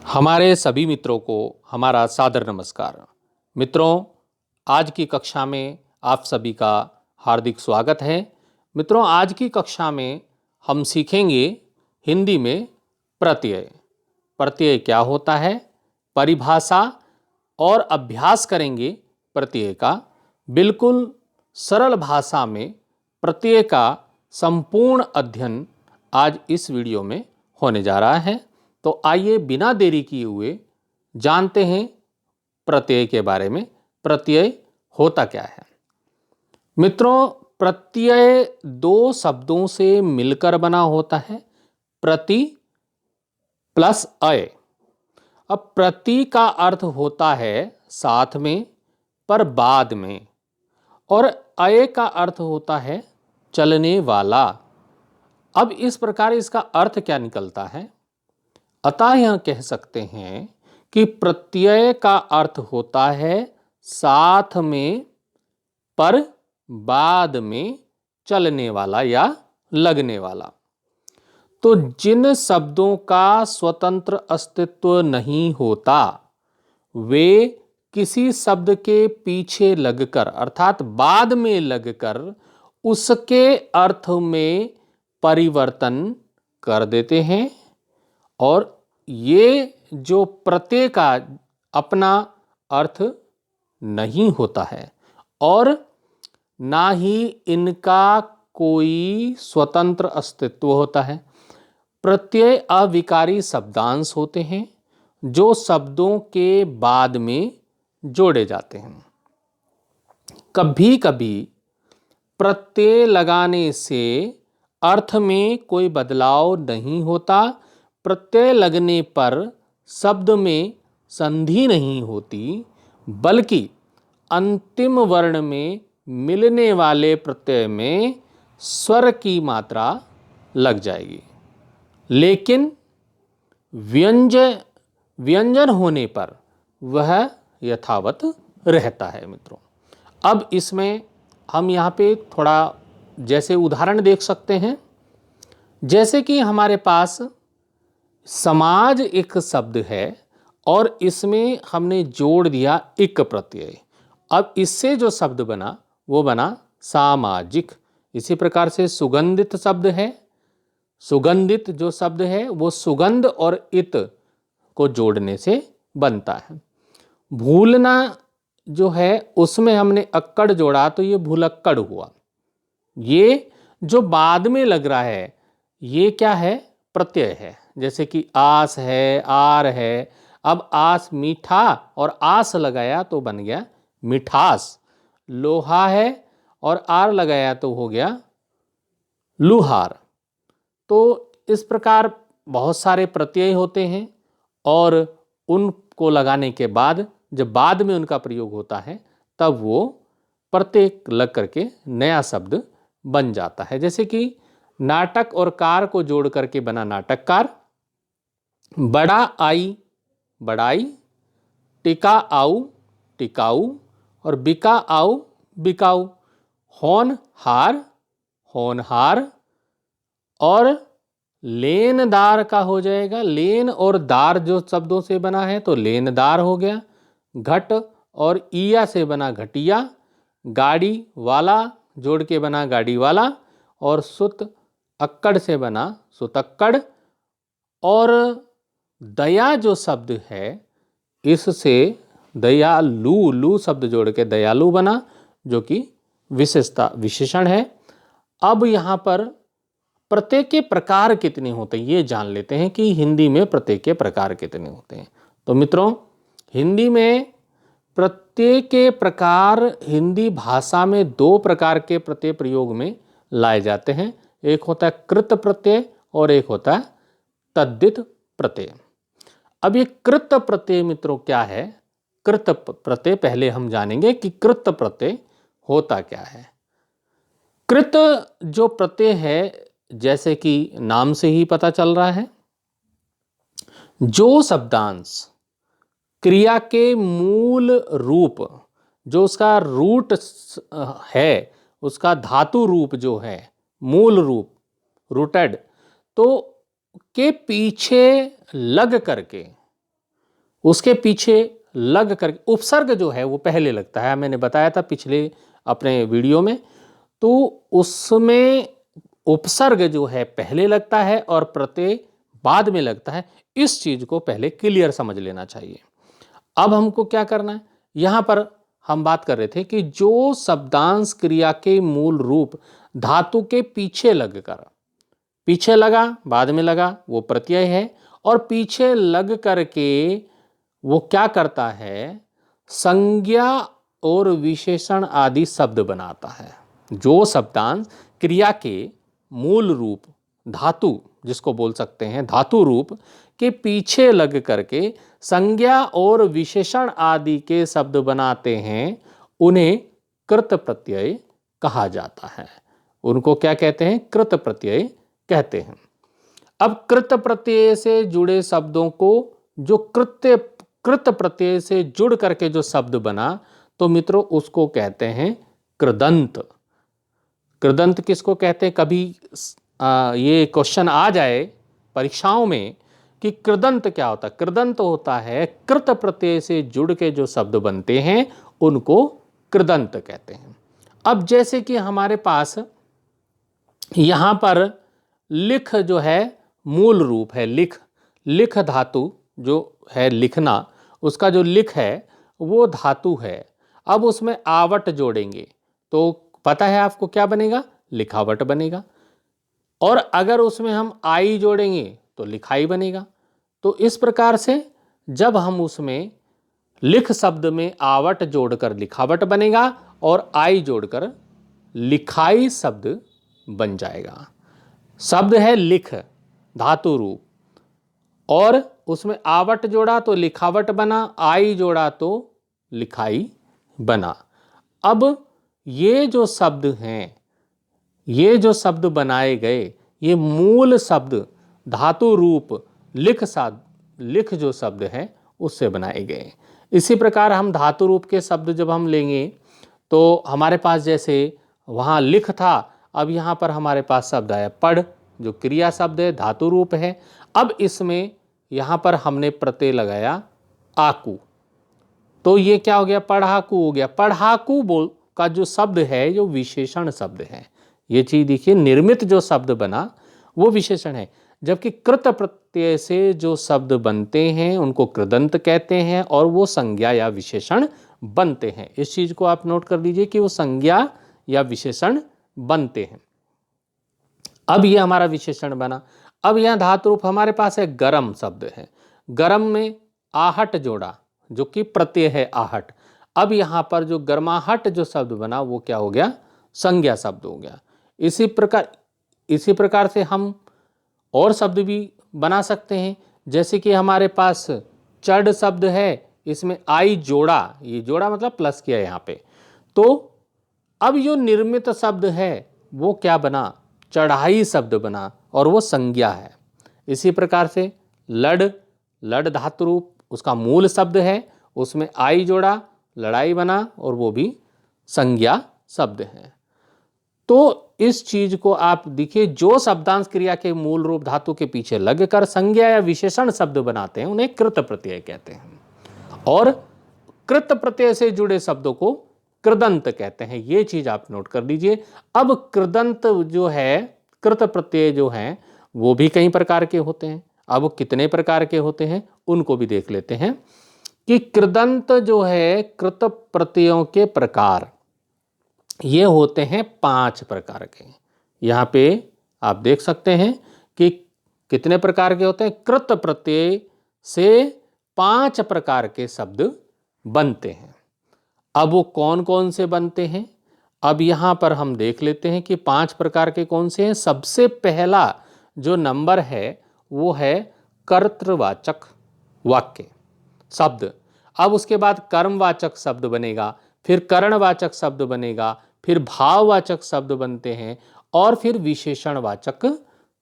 हमारे सभी मित्रों को हमारा सादर नमस्कार। मित्रों, आज की कक्षा में आप सभी का हार्दिक स्वागत है। मित्रों, आज की कक्षा में हम सीखेंगे हिंदी में प्रत्यय। प्रत्यय क्या होता है, परिभाषा और अभ्यास करेंगे प्रत्यय का। बिल्कुल सरल भाषा में प्रत्यय का संपूर्ण अध्ययन आज इस वीडियो में होने जा रहा है। तो आइए बिना देरी किए हुए जानते हैं प्रत्यय के बारे में। प्रत्यय होता क्या है? मित्रों, प्रत्यय दो शब्दों से मिलकर बना होता है, प्रति प्लस अय। अब प्रति का अर्थ होता है साथ में, पर बाद में, और अय का अर्थ होता है चलने वाला। अब इस प्रकार इसका अर्थ क्या निकलता है? अतः यह कह सकते हैं कि प्रत्यय का अर्थ होता है साथ में पर बाद में चलने वाला या लगने वाला। तो जिन शब्दों का स्वतंत्र अस्तित्व नहीं होता वे किसी शब्द के पीछे लगकर अर्थात बाद में लगकर उसके अर्थ में परिवर्तन कर देते हैं। और ये जो प्रत्यय का अपना अर्थ नहीं होता है और ना ही इनका कोई स्वतंत्र अस्तित्व होता है। प्रत्यय अविकारी शब्दांश होते हैं जो शब्दों के बाद में जोड़े जाते हैं। कभी कभी प्रत्यय लगाने से अर्थ में कोई बदलाव नहीं होता। प्रत्यय लगने पर शब्द में संधि नहीं होती, बल्कि अंतिम वर्ण में मिलने वाले प्रत्यय में स्वर की मात्रा लग जाएगी, लेकिन व्यंजन होने पर वह यथावत रहता है। मित्रों, अब इसमें हम यहाँ पे थोड़ा जैसे उदाहरण देख सकते हैं। जैसे कि हमारे पास समाज एक शब्द है और इसमें हमने जोड़ दिया इक प्रत्यय। अब इससे जो शब्द बना वो बना सामाजिक। इसी प्रकार से सुगंधित शब्द है, सुगंधित जो शब्द है वो सुगंध और इत को जोड़ने से बनता है। भूलना जो है उसमें हमने अक्कड़ जोड़ा तो ये भूलक्कड़ हुआ। ये जो बाद में लग रहा है ये क्या है? प्रत्यय है। जैसे कि आस है, आर है। अब आस मीठा और आस लगाया तो बन गया मिठास। लोहा है और आर लगाया तो हो गया लुहार। तो इस प्रकार बहुत सारे प्रत्यय होते हैं और उनको लगाने के बाद जब बाद में उनका प्रयोग होता है तब वो प्रत्यय लग करके नया शब्द बन जाता है। जैसे कि नाटक और कार को जोड़ करके बना नाटककार। बड़ा आई बड़ाई, टिका आऊ टिकाऊ, और बिका आऊ बिकाऊ। होनहार होनहार, और लेनदार का हो जाएगा। लेन और दार जो शब्दों से बना है तो लेनदार हो गया। घट और ईया से बना घटिया। गाड़ी वाला जोड़ के बना गाड़ी वाला, और सुत अक्कड़ से बना सुतक्कड़। और दया जो शब्द है इससे दयालु, लू शब्द जोड़ के दयालु बना, जो कि विशेषण है। अब यहाँ पर प्रत्यय के प्रकार कितने होते हैं ये जान लेते हैं कि हिंदी में प्रत्यय के प्रकार कितने होते हैं। तो मित्रों, हिंदी में प्रत्यय के प्रकार हिंदी भाषा में दो प्रकार के प्रत्यय प्रयोग में लाए जाते हैं। एक होता है कृत प्रत्यय और एक होता है तद्धित प्रत्यय। अब ये कृत प्रत्यय मित्रों क्या है? कृत प्रत्यय पहले हम जानेंगे कि कृत प्रत्यय होता क्या है। कृत जो प्रत्यय है, जैसे कि नाम से ही पता चल रहा है, जो शब्दांश क्रिया के मूल रूप, जो उसका रूट है, उसका धातु रूप जो है, मूल रूप रूटेड, तो के पीछे लग करके उसके पीछे लग कर उपसर्ग जो है वो पहले लगता है, मैंने बताया था पिछले अपने वीडियो में। तो उसमें उपसर्ग जो है पहले लगता है और प्रत्यय बाद में लगता है। इस चीज को पहले क्लियर समझ लेना चाहिए। अब हमको क्या करना है, यहां पर हम बात कर रहे थे कि जो शब्दांश क्रिया के मूल रूप धातु के पीछे लगकर, पीछे लगा बाद में लगा वो प्रत्यय है, और पीछे लग करके वो क्या करता है, संज्ञा और विशेषण आदि शब्द बनाता है। जो शब्दांश क्रिया के मूल रूप धातु, जिसको बोल सकते हैं धातु रूप, के पीछे लग करके संज्ञा और विशेषण आदि के शब्द बनाते हैं, उन्हें कृत प्रत्यय कहा जाता है। उनको क्या कहते हैं, कृत प्रत्यय कहते हैं। अब कृत प्रत्यय से जुड़े शब्दों को, जो कृत प्रत्यय से जुड़ करके जो शब्द बना, तो मित्रों उसको कहते हैं कृदंत। कृदंत किसको कहते हैं, कभी ये क्वेश्चन आ जाए परीक्षाओं में कि कृदंत क्या होता है। कृदंत होता है कृत प्रत्यय से जुड़ के जो शब्द बनते हैं उनको कृदंत कहते हैं। अब जैसे कि हमारे पास यहां पर लिख जो है मूल रूप है, लिख धातु जो है लिखना, उसका जो लिख है वो धातु है। अब उसमें आवट जोड़ेंगे तो पता है आपको क्या बनेगा, लिखावट बनेगा। और अगर उसमें हम आई जोड़ेंगे तो लिखाई बनेगा। तो इस प्रकार से जब हम उसमें लिख शब्द में आवट जोड़कर लिखावट बनेगा और आई जोड़कर लिखाई शब्द बन जाएगा। शब्द है लिख धातु रूप, और उसमें आवट जोड़ा तो लिखावट बना, आई जोड़ा तो लिखाई बना। अब ये जो शब्द हैं, ये जो शब्द बनाए गए, ये मूल शब्द धातु रूप लिख जो शब्द है उससे बनाए गए। इसी प्रकार हम धातु रूप के शब्द जब हम लेंगे तो हमारे पास जैसे वहाँ लिख था, अब यहाँ पर हमारे पास शब्द आया पढ़, जो क्रिया शब्द है धातु रूप है। अब इसमें यहाँ पर हमने प्रत्यय लगाया आकू, तो ये क्या हो गया, पढ़ाकू हो गया। पढ़ाकू बोल का जो शब्द है जो विशेषण शब्द है। ये चीज देखिए, निर्मित जो शब्द बना वो विशेषण है, जबकि कृत प्रत्यय से जो शब्द बनते हैं उनको कृदंत कहते हैं और वो संज्ञा या विशेषण बनते हैं। इस चीज को आप नोट कर लीजिए कि वो संज्ञा या विशेषण बनते हैं। अब ये हमारा विशेषण बना। अब यहां धातु रूप हमारे पास है गरम शब्द है, गरम में आहट जोड़ा जो कि प्रत्यय है आहट। अब यहां पर जो गर्माहट जो शब्द बना वो क्या हो गया, संज्ञा शब्द हो गया। इसी प्रकार से हम और शब्द भी बना सकते हैं, जैसे कि हमारे पास चढ़ शब्द है, इसमें आई जोड़ा, ये जोड़ा मतलब प्लस किया यहाँ पे, तो अब जो निर्मित शब्द है वो क्या बना, चढ़ाई शब्द बना और वो संज्ञा है। इसी प्रकार से लड़ धातु रूप, उसका मूल शब्द है, उसमें आई जोड़ा लड़ाई बना और वो भी संज्ञा शब्द है। तो इस चीज को आप देखिए, जो शब्दांश क्रिया के मूल रूप धातु के पीछे लगकर संज्ञा या विशेषण शब्द बनाते हैं उन्हें कृत प्रत्यय कहते हैं, और कृत प्रत्यय से जुड़े शब्दों को कृदंत कहते हैं। ये चीज आप नोट कर लीजिए। अब कृदंत जो है, कृत प्रत्यय जो हैं वो भी कई प्रकार के होते हैं। अब वो कितने प्रकार के होते हैं उनको भी देख लेते हैं कि कृदंत जो है, कृत प्रत्ययों के प्रकार ये होते हैं 5 प्रकार के। यहाँ पे आप देख सकते हैं कि कितने प्रकार के होते हैं। कृत प्रत्यय से 5 प्रकार के शब्द बनते हैं। अब वो कौन कौन से बनते हैं, अब यहाँ पर हम देख लेते हैं कि 5 प्रकार के कौन से हैं। सबसे पहला जो नंबर है वो है कर्तृवाचक वाक्य शब्द। अब उसके बाद कर्मवाचक शब्द बनेगा, फिर करणवाचक शब्द बनेगा, फिर भाववाचक शब्द बनते हैं, और फिर विशेषणवाचक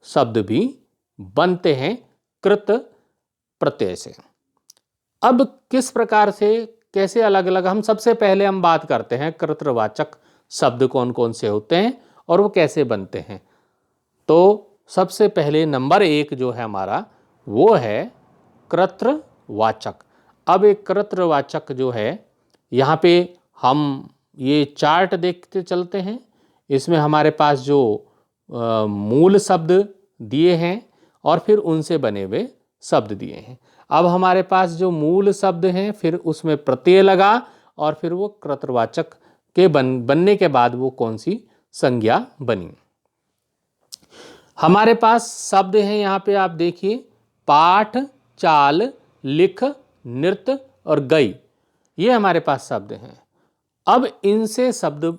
शब्द भी बनते हैं कृत प्रत्यय से। अब किस प्रकार से, कैसे अलग अलग, हम सबसे पहले हम बात करते हैं कर्तृवाचक शब्द कौन कौन से होते हैं और वो कैसे बनते हैं। तो सबसे पहले नंबर 1 जो है हमारा वो है कर्तृवाचक। अब एक कर्तृवाचक जो है, यहाँ पे हम ये चार्ट देखते चलते हैं। इसमें हमारे पास जो मूल शब्द दिए हैं और फिर उनसे बने हुए शब्द दिए हैं। अब हमारे पास जो मूल शब्द हैं, फिर उसमें प्रत्यय लगा और फिर वो कर्तृवाचक के बनने के बाद वो कौन सी संज्ञा बनी। हमारे पास शब्द हैं यहाँ पे, आप देखिए, पाठ, चाल, लिख, नृत्य और गई, ये हमारे पास शब्द हैं। अब इनसे शब्द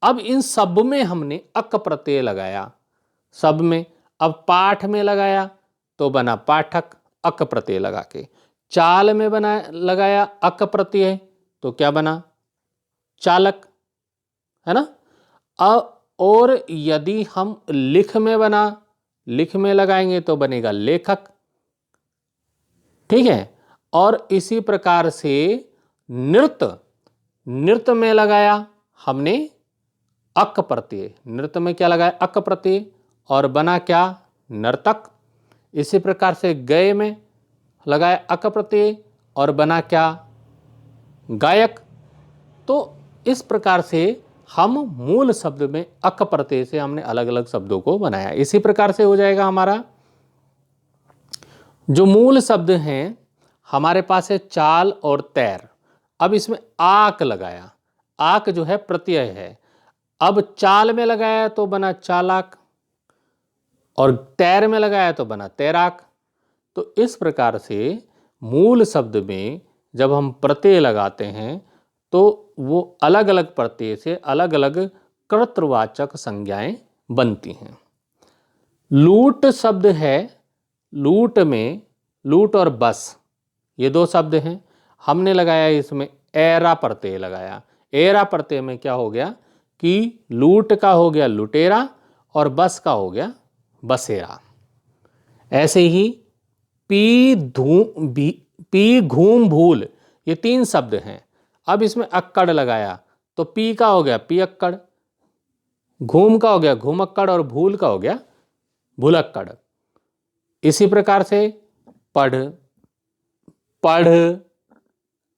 अब इन सब में हमने अक प्रत्यय लगाया। सब में, अब पाठ में लगाया तो बना पाठक, अक प्रत्यय लगा के। चाल में बना लगाया अक प्रत्यय तो क्या बना, चालक, है ना। और यदि हम लिख में लगाएंगे तो बनेगा लेखक, ठीक है। और इसी प्रकार से नृत्य में लगाया हमने अक प्रत्यय, नृत्य में क्या लगाया, अक प्रत्यय, और बना क्या, नर्तक। इसी प्रकार से गए में लगाया अक प्रत्यय और बना क्या, गायक। तो इस प्रकार से हम मूल शब्द में अक प्रत्यय से हमने अलग अलग शब्दों को बनाया। इसी प्रकार से हो जाएगा हमारा जो मूल शब्द हैं, हमारे पास है चाल और तैर। अब इसमें आक लगाया, आक जो है प्रत्यय है। अब चाल में लगाया तो बना चालाक और तैर में लगाया तो बना तैराक। तो इस प्रकार से मूल शब्द में जब हम प्रत्यय लगाते हैं तो वो अलग अलग प्रत्यय से अलग अलग कर्तृवाचक संज्ञाएं बनती हैं। लूट शब्द है, लूट में लूट और बस ये दो शब्द हैं। हमने लगाया इसमें एरा प्रत्यय लगाया। एरा प्रत्यय में क्या हो गया कि लूट का हो गया लुटेरा और बस का हो गया बसेरा। ऐसे ही पी घूम भूल, ये तीन शब्द हैं। अब इसमें अक्कड़ लगाया तो पी का हो गया पियक्कड़, घूम का हो गया घूमक्कड़ और भूल का हो गया भूलक्कड़। इसी प्रकार से पढ़,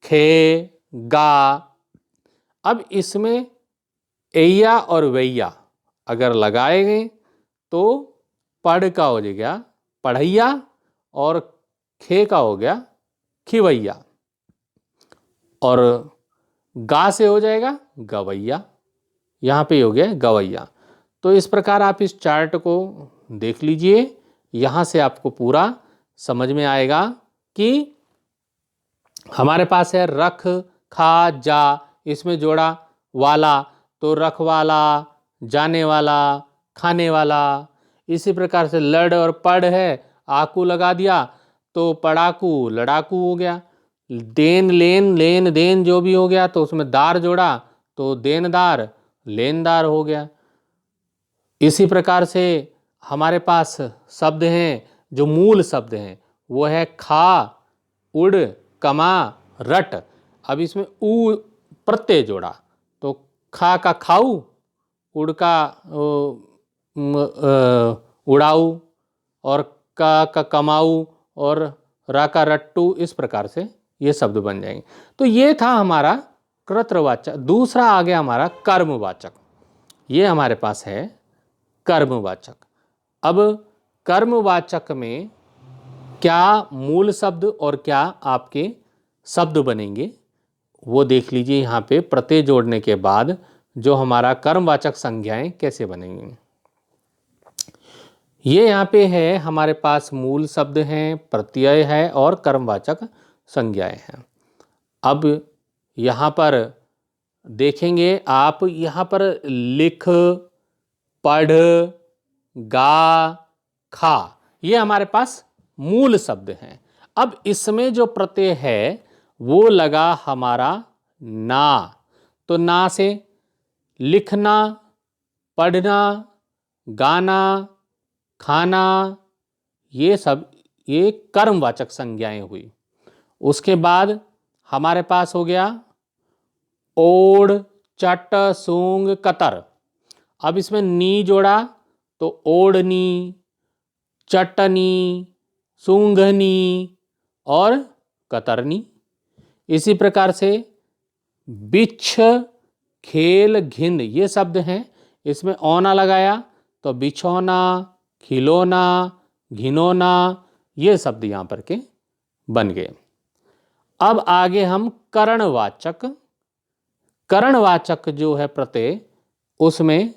खे, गा। अब इसमें एया और वैया अगर लगाए गए तो पढ़ का हो जाएगा पढ़ैया और खे का हो गया खिवैया और गा से हो जाएगा गवैया, यहाँ पे हो गया गवैया। तो इस प्रकार आप इस चार्ट को देख लीजिए, यहाँ से आपको पूरा समझ में आएगा कि हमारे पास है रख, खा, जा, इसमें जोड़ा वाला तो रखवाला, जाने वाला, खाने वाला। इसी प्रकार से लड़ और पढ़ है, आकू लगा दिया तो पढ़ाकू लड़ाकू हो गया। देन लेन, लेन देन जो भी हो गया तो उसमें दार जोड़ा तो देनदार लेनदार हो गया। इसी प्रकार से हमारे पास शब्द हैं जो मूल शब्द हैं, वो है खा, उड़, कमा, रट। अब इसमें ऊ प्रत्यय जोड़ा तो खा का खाऊ, उड़ का उड़ाऊ और का कमाऊ और रा का रट्टू। इस प्रकार से ये शब्द बन जाएंगे। तो ये था हमारा कर्तृवाचक। दूसरा आ गया हमारा कर्मवाचक। ये हमारे पास है कर्मवाचक। अब कर्मवाचक में क्या मूल शब्द और क्या आपके शब्द बनेंगे वो देख लीजिए। यहाँ पे प्रत्यय जोड़ने के बाद जो हमारा कर्मवाचक संज्ञाएं कैसे बनेंगी, ये यहाँ पे है हमारे पास मूल शब्द हैं, प्रत्यय है और कर्मवाचक संज्ञाएं हैं। अब यहाँ पर देखेंगे आप, यहाँ पर लिख, पढ़, गा, खा, ये हमारे पास मूल शब्द हैं। अब इसमें जो प्रत्यय है वो लगा हमारा ना, तो ना से लिखना, पढ़ना, गाना, खाना, ये सब ये कर्मवाचक संज्ञाएं हुई। उसके बाद हमारे पास हो गया ओढ़, चट, सूंग, कतर। अब इसमें नी जोड़ा तो ओढ़नी, चटनी, सूंघनी और कतरनी। इसी प्रकार से बिच्छ, खेल, घिन ये शब्द हैं, इसमें औना लगाया तो बिछौना, खिलौना, घिनौना ये शब्द यहाँ पर के बन गए। अब आगे हम करणवाचक। करणवाचक जो है प्रत्यय, उसमें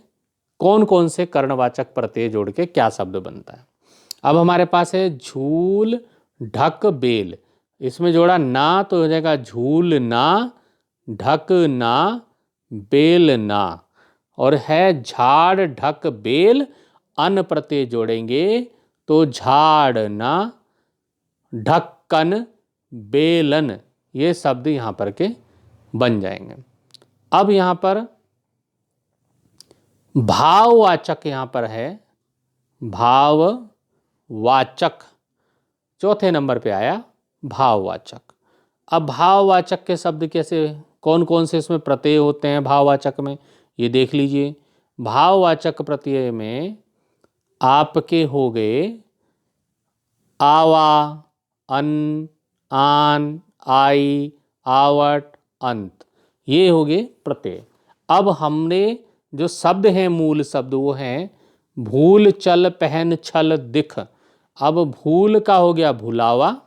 कौन कौन से करणवाचक प्रत्यय जोड़ के क्या शब्द बनता है। अब हमारे पास है झूल, ढक, बेल। इसमें जोड़ा ना तो हो जाएगा झूल ना, ढक ना, बेल ना। और है झाड़, ढक, बेल, अन प्रत्यय जोड़ेंगे तो झाड़ ना, ढक्कन, बेलन ये शब्द यहां पर के बन जाएंगे। अब यहां पर भाववाचक यहां पर है, भाववाचक चौथे नंबर पे आया भाववाचक। अब भाववाचक के शब्द कैसे, कौन कौन से इसमें प्रत्यय होते हैं भाववाचक में, ये देख लीजिए। भाववाचक प्रत्यय में आपके हो गए आवा, अन, आन, आई, आवट, अंत, ये हो गए प्रत्यय। अब हमने जो शब्द हैं मूल शब्द वो हैं भूल, चल, पहन, छल, दिख। अब भूल का हो गया भुलावा,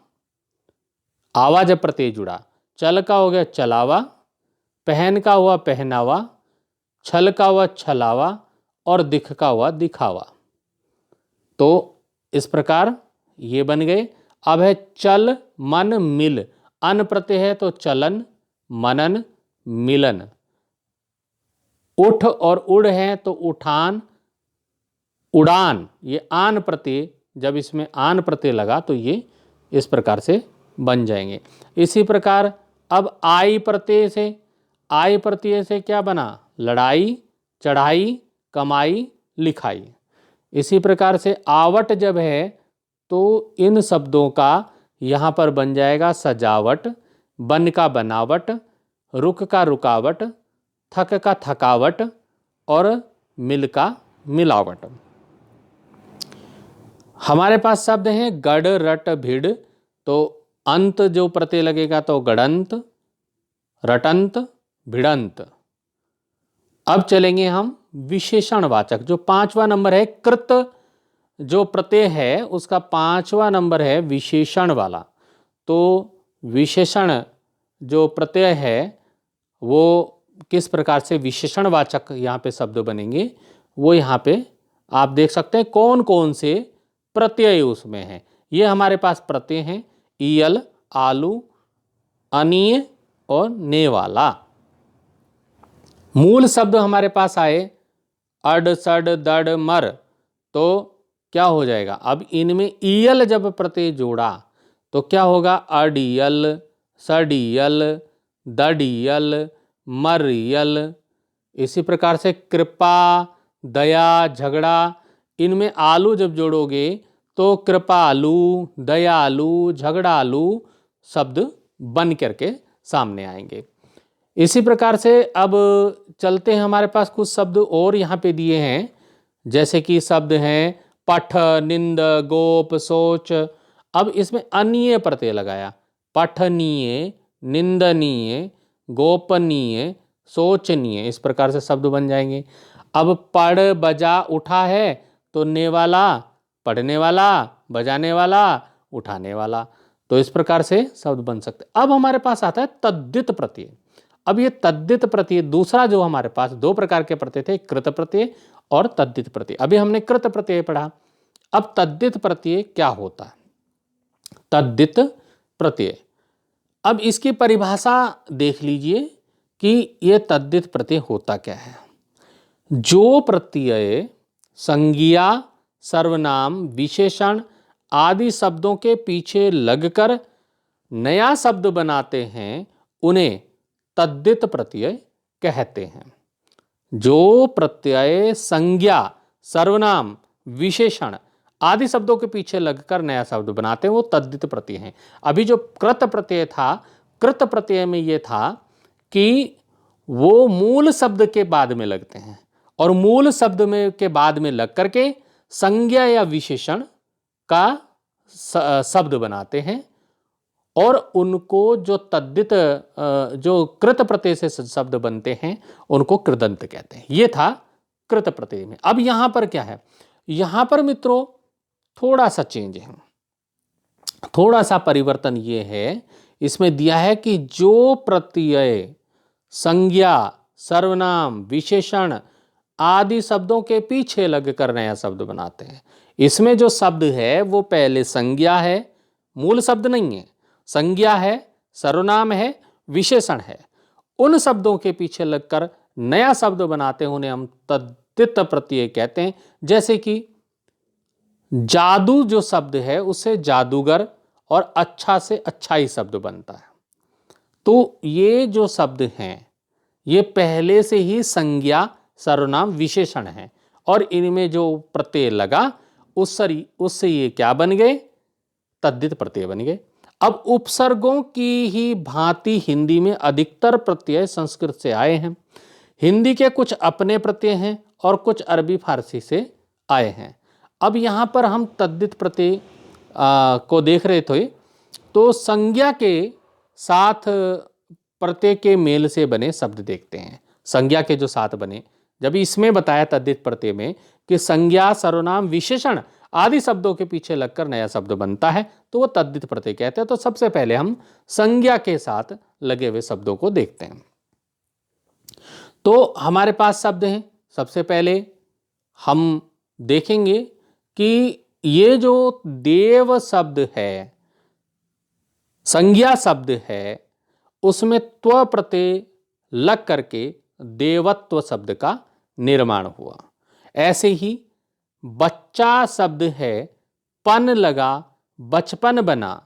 आवा जब प्रत्यय जुड़ा। चल का हो गया चलावा, पहन का हुआ पहनावा, छल का हुआ छलावा और दिख का हुआ दिखावा। तो इस प्रकार ये बन गए। अब है चल, मन, मिल। अन प्रत्यय है तो चलन, मनन, मिलन। उठ और उड़ है तो उठान, उड़ान। ये आन प्रत्यय, जब इसमें आन प्रत्यय लगा तो ये इस प्रकार से बन जाएंगे। इसी प्रकार अब आई प्रत्यय से, आई प्रत्यय से क्या बना, लड़ाई, चढ़ाई, कमाई, लिखाई। इसी प्रकार से आवट जब है तो इन शब्दों का यहाँ पर बन जाएगा सजावट, बन का बनावट, रुक का रुकावट, थक का थकावट और मिल का मिलावट। हमारे पास शब्द हैं गढ़, रट, भिड़। तो अंत जो प्रत्यय लगेगा तो गढ़ंत, रटंत, भिड़ंत। अब चलेंगे हम विशेषणवाचक। जो 5वां नंबर है कृत जो प्रत्यय है उसका 5वां नंबर है विशेषण वाला। तो विशेषण जो प्रत्यय है वो किस प्रकार से विशेषणवाचक यहाँ पे शब्द बनेंगे वो यहाँ पे आप देख सकते हैं कौन कौन से प्रत्यय उसमें हैं। ये हमारे पास प्रत्यय हैं ईयल, आलू, अनीय और ने वाला। मूल शब्द हमारे पास आए अड, सड, दड़, मर। तो क्या हो जाएगा, अब इनमें ईयल जब प्रत्यय जोड़ा तो क्या होगा, अडियल, सडियल, दडियल, मरियल। इसी प्रकार से कृपा, दया, झगड़ा। इनमें आलू जब जोड़ोगे तो कृपालु, दयालु, झगड़ालू शब्द बन करके सामने आएंगे। इसी प्रकार से अब चलते हैं, हमारे पास कुछ शब्द और यहाँ पे दिए हैं, जैसे कि शब्द हैं पठ, निंद, गोप, सोच। अब इसमें अनीय प्रत्यय लगाया, पठनीय, निंदनीय, गोपनीय, सोचनीय, इस प्रकार से शब्द बन जाएंगे। अब पढ़, बजा, उठा है तो ने वाला, पढ़ने वाला, बजाने वाला, उठाने वाला। तो इस प्रकार से शब्द बन सकते। अब हमारे पास आता है तद्धित प्रत्यय। अब ये तद्धित प्रत्यय दूसरा जो हमारे पास दो प्रकार के प्रत्यय थे, कृत प्रत्यय और तद्धित प्रत्यय। अभी हमने कृत प्रत्यय पढ़ा, अब तद्धित प्रत्यय क्या होता है। तद्धित प्रत्यय, अब इसकी परिभाषा देख लीजिए कि यह तद्धित प्रत्यय होता क्या है। जो प्रत्यय संज्ञा, सर्वनाम, विशेषण आदि शब्दों के पीछे लगकर नया शब्द बनाते हैं उन्हें तद्धित प्रत्यय कहते हैं। जो प्रत्यय संज्ञा, सर्वनाम, विशेषण आदि शब्दों के पीछे लगकर नया शब्द बनाते हैं वो तद्धित प्रत्यय हैं। अभी जो कृत प्रत्यय था, कृत प्रत्यय में ये था कि वो मूल शब्द के बाद में लगते हैं और मूल शब्द में के बाद में लग करके संज्ञा या विशेषण का शब्द बनाते हैं और उनको जो तद्धित जो कृत प्रत्यय से शब्द बनते हैं उनको कृदंत कहते हैं। ये था कृत प्रत्यय में। अब यहां पर क्या है, यहां पर मित्रों थोड़ा सा चेंज है, थोड़ा सा परिवर्तन ये है, इसमें दिया है कि जो प्रत्यय संज्ञा, सर्वनाम, विशेषण आदि शब्दों के पीछे लगकर नया शब्द बनाते हैं, इसमें जो शब्द है वो पहले संज्ञा है, मूल शब्द नहीं है, संज्ञा है, सर्वनाम है, विशेषण है, उन शब्दों के पीछे लगकर नया शब्द बनाते हैं, उन्हें हम तद्धित प्रत्यय कहते हैं। जैसे कि जादू जो शब्द है उससे जादूगर और अच्छा से अच्छाई शब्द बनता है। तो ये जो शब्द हैं ये पहले से ही संज्ञा, सर्वनाम, विशेषण है और इनमें जो प्रत्यय लगा उससे ये क्या बन गए, तद्धित प्रत्यय बन गए। अब उपसर्गों की ही भांति हिंदी में अधिकतर प्रत्यय संस्कृत से आए हैं। हिंदी के कुछ अपने प्रत्यय हैं और कुछ अरबी फारसी से आए हैं। अब यहां पर हम तद्धित प्रत्यय को देख रहे थे, तो संज्ञा के साथ प्रत्यय के मेल से बने शब्द देखते हैं। संज्ञा के जो साथ बने, जब इसमें बताया तद्धित प्रत्यय में कि संज्ञा, सर्वनाम, विशेषण आदि शब्दों के पीछे लगकर नया शब्द बनता है तो वो तद्धित प्रत्यय कहते हैं। तो सबसे पहले हम संज्ञा के साथ लगे हुए शब्दों को देखते हैं। तो हमारे पास शब्द हैं, सबसे पहले हम देखेंगे कि ये जो देव शब्द है, संज्ञा शब्द है, उसमें त्व प्रत्यय लग करके देवत्व शब्द का निर्माण हुआ। ऐसे ही बच्चा शब्द है, पन लगा, बचपन बना,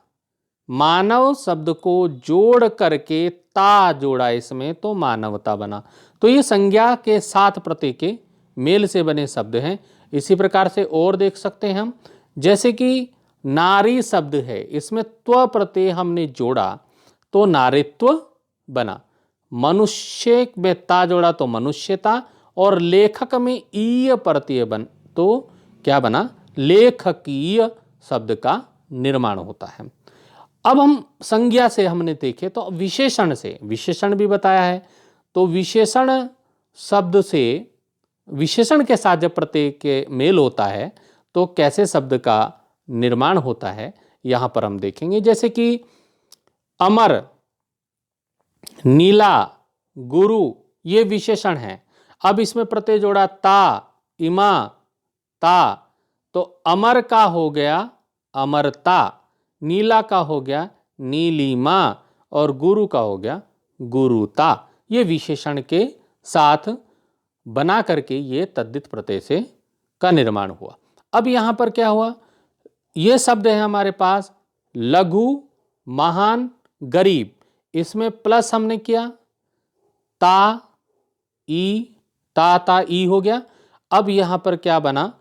मानव शब्द को जोड़ करके ता जोड़ा इसमें तो मानवता बना। तो ये संज्ञा के साथ प्रत्यय के मेल से बने शब्द हैं। इसी प्रकार से और देख सकते हैं हम, जैसे कि नारी शब्द है, इसमें त्व प्रत्यय हमने जोड़ा तो नारित्व बना, मनुष्य में ता जोड़ा तो मनुष्यता, और लेखक में ईय प्रत्यय बन तो क्या बना, लेखकीय शब्द का निर्माण होता है। अब हम संज्ञा से हमने देखे तो विशेषण से, विशेषण भी बताया है, तो विशेषण शब्द से, विशेषण के साथ जब प्रत्यय के मेल होता है तो कैसे शब्द का निर्माण होता है यहां पर हम देखेंगे। जैसे कि अमर, नीला, गुरु ये विशेषण है। अब इसमें प्रत्यय जोड़ा ता, इमा, ता, तो अमर का हो गया अमरता, नीला का हो गया नीलिमा और गुरु का हो गया गुरुता। ये विशेषण के साथ बना करके ये तद्धित प्रत्यय से का निर्माण हुआ। अब यहां पर क्या हुआ, ये शब्द है हमारे पास लघु, महान, गरीब, इसमें प्लस हमने किया ता ई, ता ई हो गया। अब यहां पर क्या बना,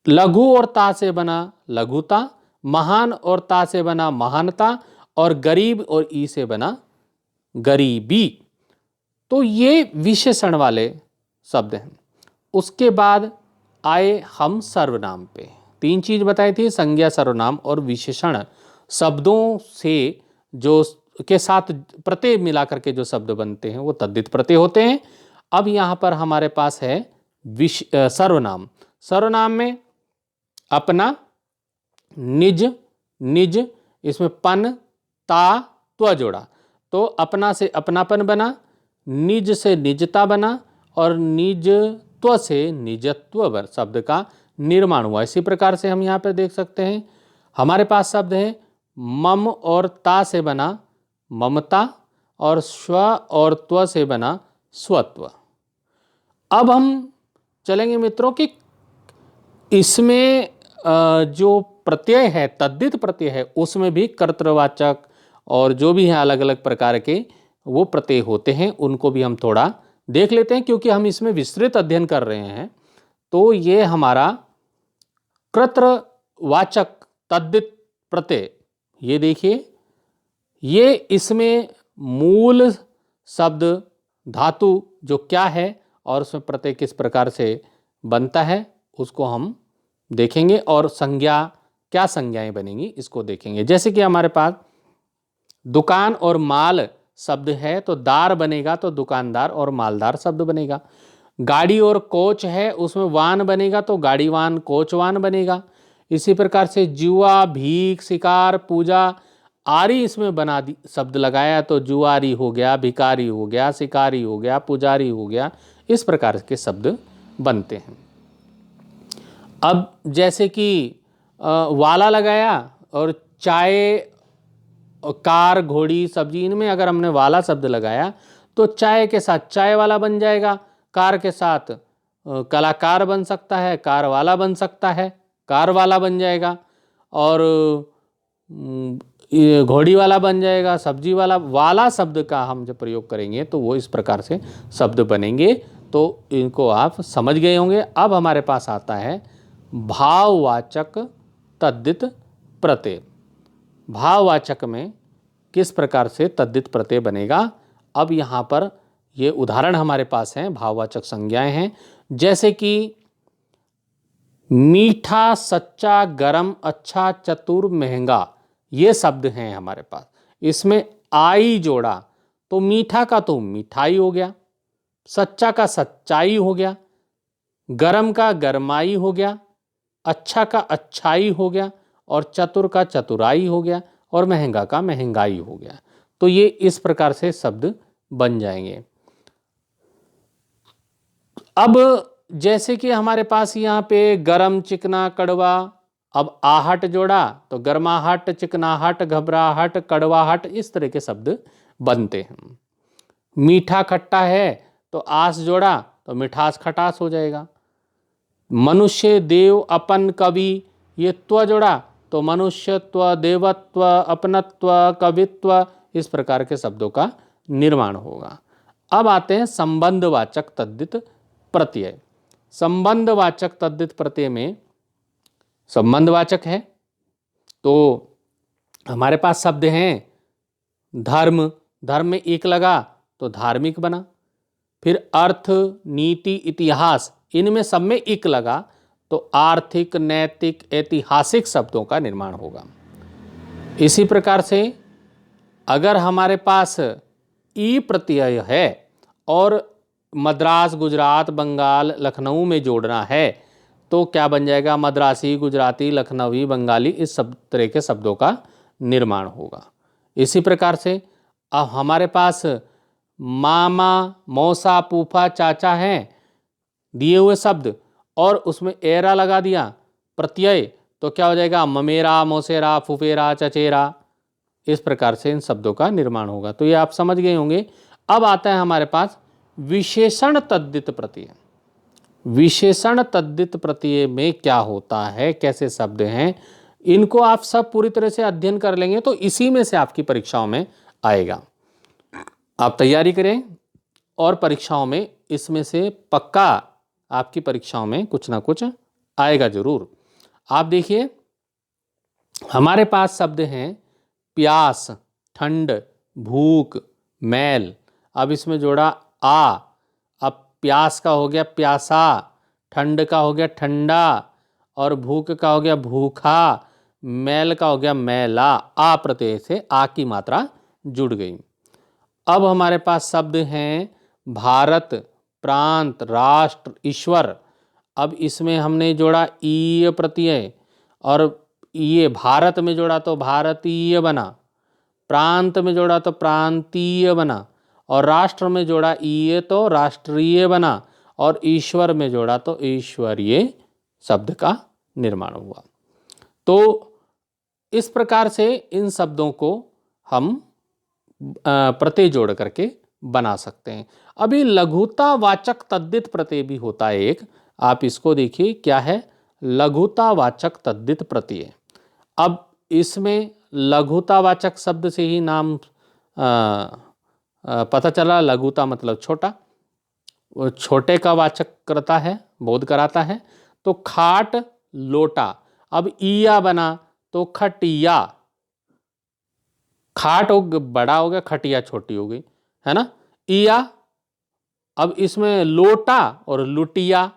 लघु और ता से बना लघुता, महान और ता से बना महानता, और गरीब और ई से बना गरीबी। तो ये विशेषण वाले शब्द हैं। उसके बाद आए हम सर्वनाम पे। तीन चीज बताई थी, संज्ञा, सर्वनाम और विशेषण शब्दों से जो के साथ प्रत्यय मिलाकर के जो शब्द बनते हैं वो तद्धित प्रत्यय होते हैं। अब यहां पर हमारे पास है सर्वनाम। सर्वनाम में अपना, निज, निज, इसमें पन, ता, त्व जोड़ा तो अपना से अपनापन बना, निज से निजता बना और निजत्व से निजत्व शब्द का निर्माण हुआ। इसी प्रकार से हम यहाँ पर देख सकते हैं हमारे पास शब्द है मम और ता से बना ममता और स्व और त्व से बना स्वत्व। अब हम चलेंगे मित्रों कि इसमें जो प्रत्यय है, तद्धित प्रत्यय है, उसमें भी कर्तृवाचक और जो भी हैं अलग अलग प्रकार के वो प्रत्यय होते हैं, उनको भी हम थोड़ा देख लेते हैं क्योंकि हम इसमें विस्तृत अध्ययन कर रहे हैं। तो ये हमारा कर्तृवाचक तद्धित प्रत्यय, ये देखिए, ये इसमें मूल शब्द धातु जो क्या है और उसमें प्रत्यय किस प्रकार से बनता है उसको हम देखेंगे और संज्ञा क्या संज्ञाएं बनेंगी इसको देखेंगे। जैसे कि हमारे पास दुकान और माल शब्द है तो दार बनेगा तो दुकानदार और मालदार शब्द बनेगा। गाड़ी और कोच है, उसमें वान बनेगा तो गाड़ीवान कोचवान बनेगा। इसी प्रकार से जुआ, भीख, शिकार, पूजा, आरी इसमें बना दी शब्द लगाया तो जुआरी हो गया, भिकारी हो गया, शिकारी हो गया, पुजारी हो गया। इस प्रकार के शब्द बनते हैं। अब जैसे कि वाला लगाया और चाय, कार, घोड़ी, सब्जी, इनमें अगर हमने वाला शब्द लगाया तो चाय के साथ चाय वाला बन जाएगा, कार के साथ कलाकार बन सकता है, कार वाला बन सकता है, कार वाला बन जाएगा, और ये घोड़ी वाला बन जाएगा, सब्जी वाला। वाला शब्द का हम जब प्रयोग करेंगे तो वो इस प्रकार से शब्द बनेंगे। तो इनको आप समझ गए होंगे। अब हमारे पास आता है भाववाचक तद्धित प्रत्यय। भाववाचक में किस प्रकार से तद्धित प्रत्यय बनेगा। अब यहाँ पर ये उदाहरण हमारे पास हैं, भाववाचक संज्ञाएं हैं। जैसे कि मीठा, सच्चा, गरम, अच्छा, चतुर, महंगा, ये शब्द हैं हमारे पास। इसमें आई जोड़ा तो मीठा का तो मिठाई हो गया, सच्चा का सच्चाई हो गया, गरम का गरमाई हो गया, अच्छा का अच्छाई हो गया, और चतुर का चतुराई हो गया, और महंगा का महंगाई हो गया। तो ये इस प्रकार से शब्द बन जाएंगे। अब जैसे कि हमारे पास यहाँ पे गरम, चिकना, कड़वा, अब आहट जोड़ा तो गर्माहट, चिकनाहट, घबराहट, कड़वाहट, इस तरह के शब्द बनते हैं। मीठा खट्टा है तो आस जोड़ा तो मिठास खटास हो जाएगा। मनुष्य, देव, अपन, कवि, ये त्व जोड़ा तो मनुष्यत्व, देवत्व, अपनत्व, कवित्व, इस प्रकार के शब्दों का निर्माण होगा। अब आते हैं संबंधवाचक तद्धित प्रत्यय। संबंधवाचक तद्धित प्रत्यय में संबंधवाचक है तो हमारे पास शब्द हैं धर्म, धर्म में एक लगा तो धार्मिक बना। फिर अर्थ, नीति, इतिहास, इनमें सब में एक लगा तो आर्थिक, नैतिक, ऐतिहासिक शब्दों का निर्माण होगा। इसी प्रकार से अगर हमारे पास ई प्रत्यय है और मद्रास, गुजरात, बंगाल, लखनऊ में जोड़ना है तो क्या बन जाएगा, मद्रासी, गुजराती, लखनवी, बंगाली, इस सब तरह के शब्दों का निर्माण होगा। इसी प्रकार से अब हमारे पास मामा, मौसा, फूफा, चाचा हैं दिए हुए शब्द, और उसमें एरा लगा दिया प्रत्यय तो क्या हो जाएगा, ममेरा, मौसेरा, फुफेरा, चचेरा, इस प्रकार से इन शब्दों का निर्माण होगा। तो ये आप समझ गए होंगे। अब आता है हमारे पास विशेषण तद्धित प्रत्यय। विशेषण तद्धित प्रत्यय में क्या होता है, कैसे शब्द हैं, इनको आप सब पूरी तरह से अध्ययन कर लेंगे तो इसी में से आपकी परीक्षाओं में आएगा। आप तैयारी करें और परीक्षाओं में इसमें से पक्का आपकी परीक्षाओं में कुछ ना कुछ आएगा जरूर। आप देखिए हमारे पास शब्द हैं प्यास, ठंड, भूख, मैल। अब इसमें जोड़ा आ, अब प्यास का हो गया प्यासा, ठंड का हो गया ठंडा, और भूख का हो गया भूखा, मैल का हो गया मैला। आ प्रत्यय से आ की मात्रा जुड़ गई। अब हमारे पास शब्द हैं भारत, प्रांत, राष्ट्र, ईश्वर। अब इसमें हमने जोड़ा ईय प्रत्यय, और ये भारत में जोड़ा तो भारतीय बना, प्रांत में जोड़ा तो प्रांतीय बना, और राष्ट्र में जोड़ा ईय तो राष्ट्रीय बना, और ईश्वर में जोड़ा तो ईश्वरीय शब्द का निर्माण हुआ। तो इस प्रकार से इन शब्दों को हम प्रत्यय जोड़ करके बना सकते हैं। अभी लघुतावाचक तद्धित प्रत्यय भी होता है एक, आप इसको देखिए क्या है, लघुतावाचक तद्धित प्रत्यय। अब इसमें लघुतावाचक शब्द से ही नाम पता चला, लघुता मतलब छोटा, वो छोटे का वाचक करता है, बोध कराता है। तो खाट, लोटा, अब ईया बना तो खटिया, खाट बड़ा हो गया, खटिया छोटी हो गई, है ना, ईया। अब इसमें लोटा और लुटिया।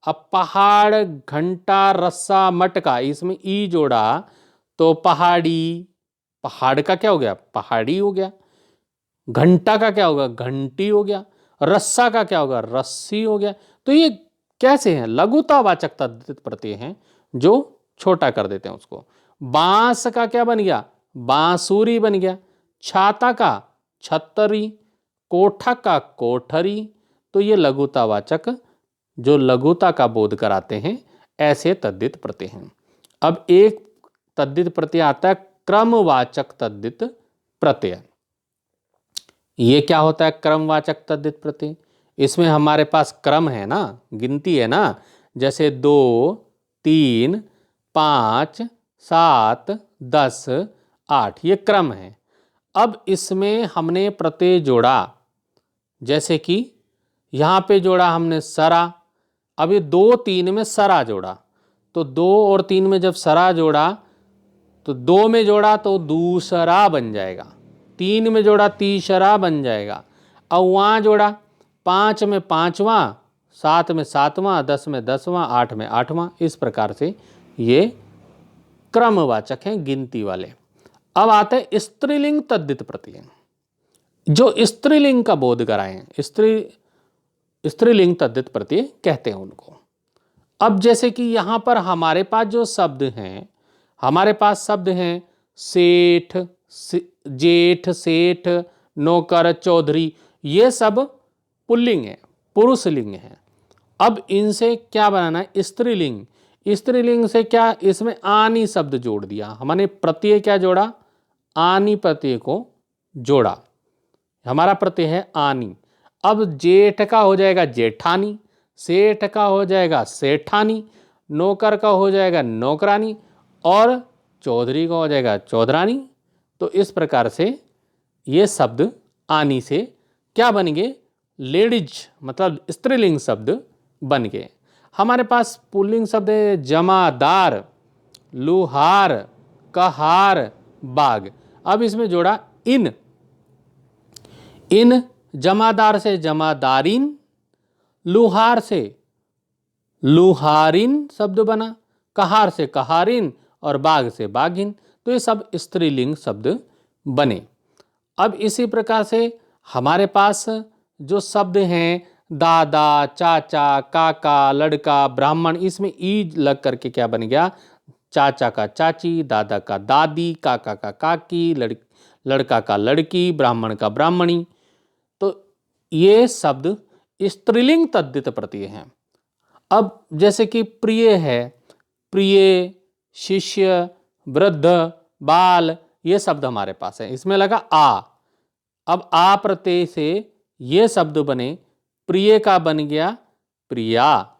अब पहाड़, घंटा, रस्सा, मटका, इसमें ई जोड़ा तो पहाड़ी, पहाड़ का क्या हो गया, पहाड़ी हो गया। घंटा का क्या होगा, घंटी हो गया। रस्सा का क्या होगा, रस्सी हो गया। तो ये कैसे हैं, लघुतावाचक तद्धित प्रत्यय हैं जो छोटा कर देते हैं उसको। बांस का क्या बन गया, बांसुरी बन गया। छाता का छतरी, कोठा का कोठरी। तो ये लघुतावाचक जो लघुता का बोध कराते हैं ऐसे तद्धित प्रत्यय हैं। अब एक तद्धित प्रत्यय आता है क्रमवाचक तद्धित प्रत्यय। ये क्या होता है क्रमवाचक तद्धित प्रत्यय, इसमें हमारे पास क्रम है ना, गिनती है ना, जैसे 2, 3, 5, 7, 10, 8, ये क्रम है। अब इसमें हमने प्रत्यय जोड़ा, जैसे कि यहाँ पे जोड़ा हमने सरा। अब ये 2, 3 में सरा जोड़ा, तो 2 और 3 में जब सरा जोड़ा तो 2 में जोड़ा तो दूसरा बन जाएगा, 3 में जोड़ा तीसरा बन जाएगा। अब वहाँ जोड़ा 5 में पांचवा, 7 में सातवां, 10 में 10वां, 8 में 8वां। इस प्रकार से ये क्रमवाचक हैं, गिनती वाले। अब आते हैं स्त्रीलिंग तद्धित प्रत्यय, जो स्त्रीलिंग का बोध कराएं, स्त्रीलिंग तद्धित प्रत्यय कहते हैं उनको। अब जैसे कि यहां पर हमारे पास जो शब्द हैं, हमारे पास शब्द हैं सेठ, जेठ, सेठ, नौकर, चौधरी। ये सब पुल्लिंग है, पुरुष लिंग है। अब इनसे क्या बनाना है, स्त्रीलिंग। स्त्रीलिंग से क्या, इसमें आनी शब्द जोड़ दिया हमने, प्रत्यय क्या जोड़ा, आनी प्रत्यय को जोड़ा। हमारा प्रत्यय है आनी। अब जेठ का हो जाएगा जेठानी, सेठ का हो जाएगा सेठानी, नौकर का हो जाएगा नौकरानी, और चौधरी का हो जाएगा चौधरानी। तो इस प्रकार से ये शब्द आनी से क्या बन गए, लेडीज, मतलब स्त्रीलिंग शब्द बन गए। हमारे पास पुल्लिंग शब्द है जमादार, लुहार, कहार, बाग। अब इसमें जोड़ा इन, इन जमादार से जमादारिन, लुहार से लुहारिन शब्द बना, कहार से कहारिन, और बाग से बागिन। तो ये सब स्त्रीलिंग शब्द बने। अब इसी प्रकार से हमारे पास जो शब्द हैं दादा, चाचा, काका, लड़का, ब्राह्मण, इसमें ई लग करके क्या बन गया, चाचा का चाची, दादा का दादी, काका का काकी, लड़का का लड़की, ब्राह्मण का ब्राह्मणी। तो ये शब्द स्त्रीलिंग तद्धित प्रत्यय हैं। अब जैसे कि प्रिय है, प्रिय, शिष्य, वृद्ध, बाल, ये शब्द हमारे पास है। इसमें लगा आ। अब आ प्रत्यय से ये शब्द बने, प्रिय का बन गया प्रिया,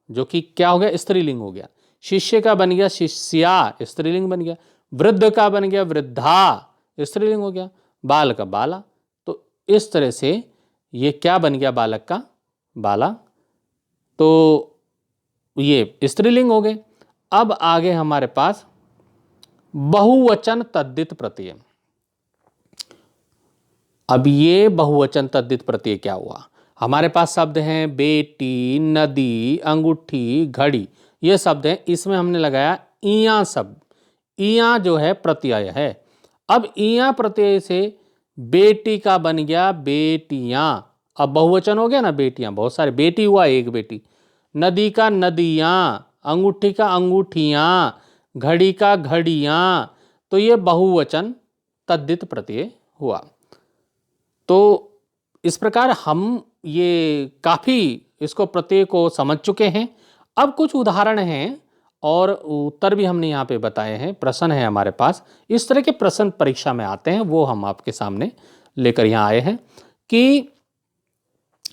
जो कि क्या हो गया, स्त्रीलिंग हो गया। शिष्य का बन गया शिष्या, स्त्रीलिंग बन गया। वृद्ध का बन गया वृद्धा, स्त्रीलिंग हो गया। बाल का बाला। तो इस तरह से ये क्या बन गया, बालक का बाला। तो ये स्त्रीलिंग हो गए। अब आगे हमारे पास बहुवचन तद्धित प्रत्यय। अब ये बहुवचन तद्धित प्रत्यय क्या हुआ, हमारे पास शब्द हैं बेटी, नदी, अंगूठी, घड़ी, ये शब्द हैं। इसमें हमने लगाया इया शब्द, इया जो है प्रत्यय है। अब इया प्रत्यय से बेटी का बन गया बेटियां, अब बहुवचन हो गया ना, बेटियां, बहुत सारे, बेटी हुआ एक बेटी। नदी का नदियां, अंगूठी का अंगूठियां, घड़ी का घड़ियां। तो ये बहुवचन तद्धित प्रत्यय हुआ। तो इस प्रकार हम ये काफ़ी इसको प्रत्यय को समझ चुके हैं। अब कुछ उदाहरण हैं और उत्तर भी हमने यहाँ पे बताए हैं, प्रश्न है हमारे पास। इस तरह के प्रश्न परीक्षा में आते हैं, वो हम आपके सामने लेकर यहाँ आए हैं कि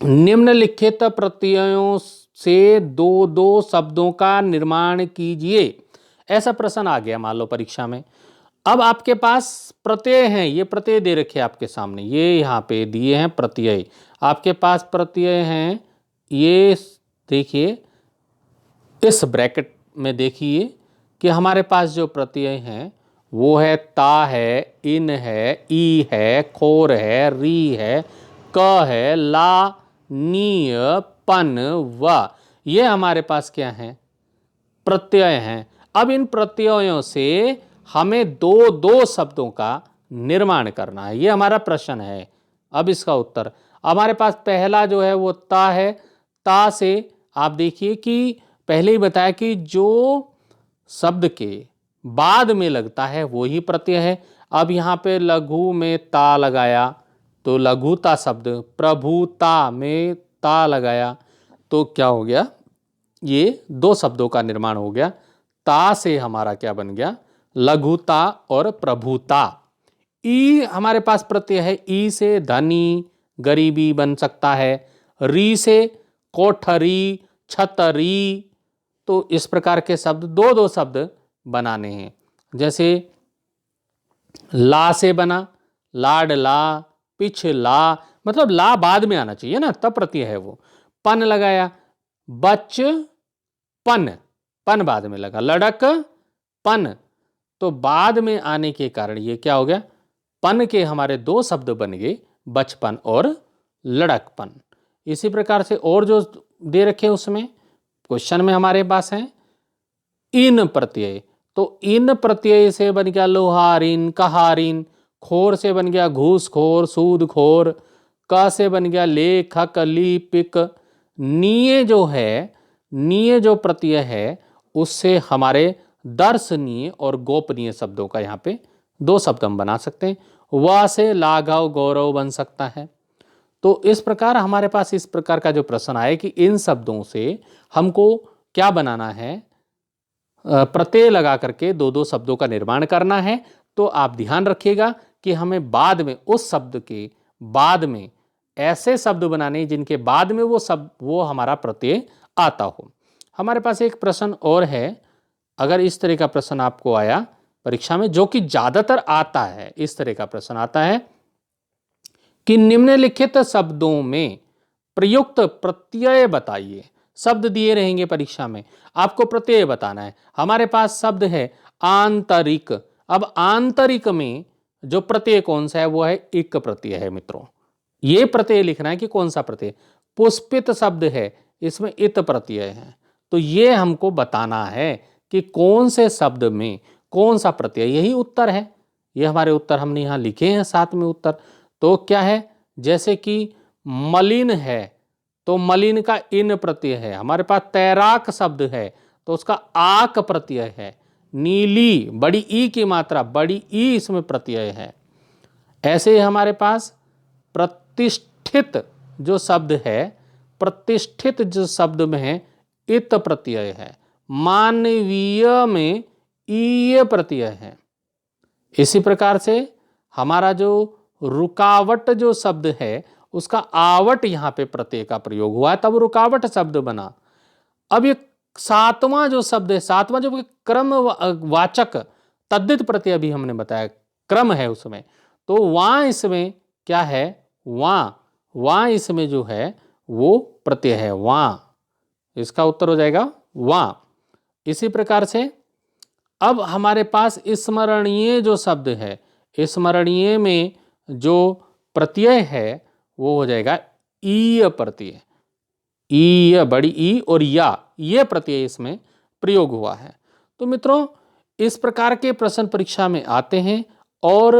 निम्नलिखित प्रत्ययों से दो दो शब्दों का निर्माण कीजिए। ऐसा प्रश्न आ गया मान लो परीक्षा में। अब आपके पास प्रत्यय हैं, ये प्रत्यय दे रखे आपके सामने, ये यहाँ पे दिए हैं प्रत्यय। आपके पास प्रत्यय हैं, ये देखिए इस ब्रैकेट में देखिए कि हमारे पास जो प्रत्यय हैं वो है ता है, इन है, ई है, खोर है, री है, क है, ला, नीय, पन, व। ये हमारे पास क्या है, प्रत्यय हैं। अब इन प्रत्ययों से हमें दो दो शब्दों का निर्माण करना है। ये हमारा प्रश्न है। अब इसका उत्तर हमारे पास पहला जो है वो ता है। ता से आप देखिए कि पहले ही बताया कि जो शब्द के बाद में लगता है वो ही प्रत्यय है। अब यहाँ पे लघु में ता लगाया तो लघुता शब्द, प्रभुता में ता लगाया तो क्या हो गया, ये दो शब्दों का निर्माण हो गया। ता से हमारा क्या बन गया, लघुता और प्रभुता। ई हमारे पास प्रत्यय है, ई से धनी गरीबी बन सकता है। री से कोठरी छतरी। तो इस प्रकार के शब्द दो दो शब्द बनाने हैं। जैसे ला से बना लाडला, पिछला, मतलब ला बाद में आना चाहिए ना, तब प्रत्यय है वो। पन लगाया बच पन, पन बाद में लगा। लड़क पन, तो बाद में आने के कारण ये क्या हो गया, पन के हमारे दो शब्द बन गए, बचपन और लड़कपन। इसी प्रकार से और जो दे रखे उसमें क्वेश्चन में हमारे पास है इन प्रत्यय। तो इन प्रत्यय से बन गया लोहारीन कहारीन। खोर से बन गया घूसखोर सूदखोर। क से बन गया लेखक लिपिक। नीय जो है, नीय जो प्रत्यय है उससे हमारे दर्शनीय और गोपनीय शब्दों का यहाँ पे दो शब्द हम बना सकते हैं। व से लाघव गौरव बन सकता है। तो इस प्रकार हमारे पास इस प्रकार का जो प्रश्न आए कि इन शब्दों से हमको क्या बनाना है, प्रत्यय लगा करके दो दो शब्दों का निर्माण करना है। तो आप ध्यान रखिएगा कि हमें बाद में उस शब्द के बाद में ऐसे शब्द बनाने जिनके बाद में वो हमारा प्रत्यय आता हो। हमारे पास एक प्रश्न और है, अगर इस तरह का प्रश्न आपको आया परीक्षा में, जो कि ज्यादातर आता है, इस तरह का प्रश्न आता है कि निम्नलिखित शब्दों में प्रयुक्त प्रत्यय बताइए। शब्द दिए रहेंगे परीक्षा में, आपको प्रत्यय बताना है। हमारे पास शब्द है आंतरिक। अब आंतरिक में जो प्रत्यय कौन सा है वो है इक प्रत्यय है मित्रों। ये प्रत्यय लिखना है कि कौन सा प्रत्यय। पुष्पित शब्द है, इसमें इत प्रत्यय है। तो ये हमको बताना है कि कौन से शब्द में कौन सा प्रत्यय। यही उत्तर है। ये हमारे उत्तर हमने यहाँ लिखे हैं साथ में उत्तर। तो क्या है, जैसे कि मलिन है तो मलिन का इन प्रत्यय है। हमारे पास तैराक शब्द है तो उसका आक प्रत्यय है। नीली बड़ी ई की मात्रा, बड़ी ई इसमें प्रत्यय है। ऐसे ही हमारे पास प्रतिष्ठित जो शब्द है, प्रतिष्ठित जो शब्द में है इत प्रत्यय है। मानवीय में ईय प्रत्यय है। इसी प्रकार से हमारा जो रुकावट जो शब्द है उसका आवट यहां पे प्रत्यय का प्रयोग हुआ है, तब रुकावट शब्द बना। अब ये सातवां जो शब्द है, सातवां जो क्रम वाचक तद्धित प्रत्यय अभी हमने बताया, क्रम है उसमें, तो वहां इसमें क्या है, वहां इसमें जो है वो प्रत्यय है वहां। इसका उत्तर हो जाएगा वहां। इसी प्रकार से अब हमारे पास स्मरणीय जो शब्द है, स्मरणीय में जो प्रत्यय है वो हो जाएगा ईय प्रत्यय। ई बड़ी ई और या, ये प्रत्यय इसमें प्रयोग हुआ है। तो मित्रों इस प्रकार के प्रश्न परीक्षा में आते हैं। और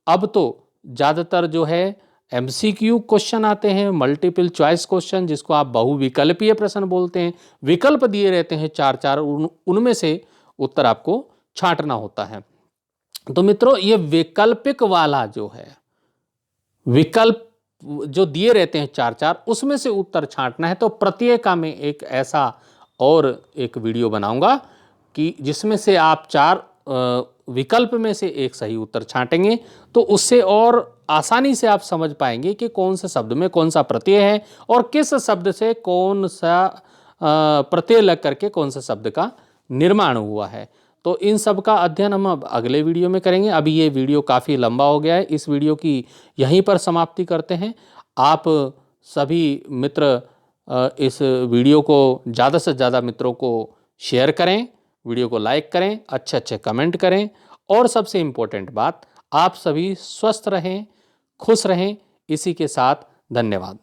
अब तो ज़्यादातर जो है एमसीक्यू क्वेश्चन आते हैं, मल्टीपल चॉइस क्वेश्चन, जिसको आप बहुविकल्पीय प्रश्न बोलते हैं। विकल्प दिए रहते हैं चार चार, उनमें से उत्तर आपको छांटना होता है। तो मित्रों ये वैकल्पिक वाला जो है, विकल्प जो दिए रहते हैं चार चार, उसमें से उत्तर छांटना है। तो प्रत्यय का मैं एक ऐसा और एक वीडियो बनाऊंगा कि जिसमें से आप चार विकल्प में से एक सही उत्तर छांटेंगे, तो उससे और आसानी से आप समझ पाएंगे कि कौन से शब्द में कौन सा प्रत्यय है और किस शब्द से कौन सा प्रत्यय लग करके कौन सा शब्द का निर्माण हुआ है। तो इन सब का अध्ययन हम अब अगले वीडियो में करेंगे। अभी ये वीडियो काफ़ी लंबा हो गया है, इस वीडियो की यहीं पर समाप्ति करते हैं। आप सभी मित्र इस वीडियो को ज़्यादा से ज़्यादा मित्रों को शेयर करें, वीडियो को लाइक करें, अच्छे अच्छे कमेंट करें, और सबसे इम्पोर्टेंट बात, आप सभी स्वस्थ रहें, खुश रहें। इसी के साथ धन्यवाद।